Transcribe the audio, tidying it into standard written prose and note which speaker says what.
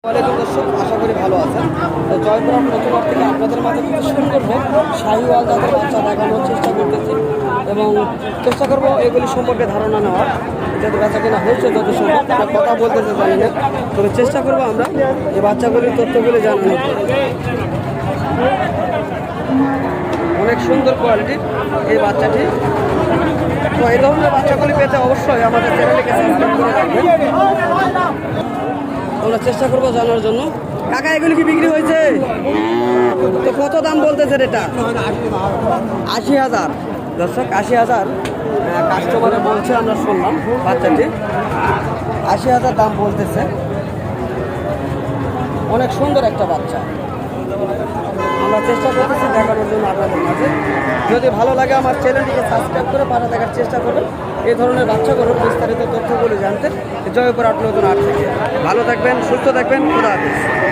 Speaker 1: ওয়ালাইকুম দর্শক, আশা করি ভালো আছেন। তো জয়পুরহাট নতুন হাট থেকে আপনাদের মাঝে কিছু সুন্দর শাহিওয়াল জাতের বাচ্চা দেখানোর চেষ্টা করতেছি এবং চেষ্টা করব এগুলি সম্পর্কে ধারণা নেওয়ার, যাতে বাচ্চা কেনা হয়েছে যত সম্ভব কথা বলতেছে জানি না, তবে চেষ্টা করবো আমরা এই বাচ্চাগুলির তথ্যগুলি জানানোর। অনেক সুন্দর কোয়ালিটির এই বাচ্চাটি। তো এই ধরনের বাচ্চাগুলি পেতে অবশ্যই আমাদের চ্যানেলকে সাবস্ক্রাইব করে রাখবেন। আমরা চেষ্টা করবো জানার জন্য। কাকা, এগুলি কি বিক্রি হয়েছে? তো কত দাম বলতেছেন এটা? 80,000। দর্শক, 80,000 কাস্টমারে বলছে, আমরা শুনলাম বাচ্চাটি 80,000 দাম বলতেছে। অনেক সুন্দর একটা বাচ্চা, আমরা চেষ্টা করতেছি দেখানোর জন্য আপনাদের মাঝে। যদি ভালো লাগে আমার চ্যানেলটিকে সাবস্ক্রাইব করে পাশে দেখার চেষ্টা করবেন। এই ধরনের বাচ্চাগুলোর বিস্তারিত তথ্যগুলো জানতে জয়পুরহাট নতুন হাট থেকে। ভালো থাকবেন, সুস্থ থাকবেন, খোদা হাফেজ।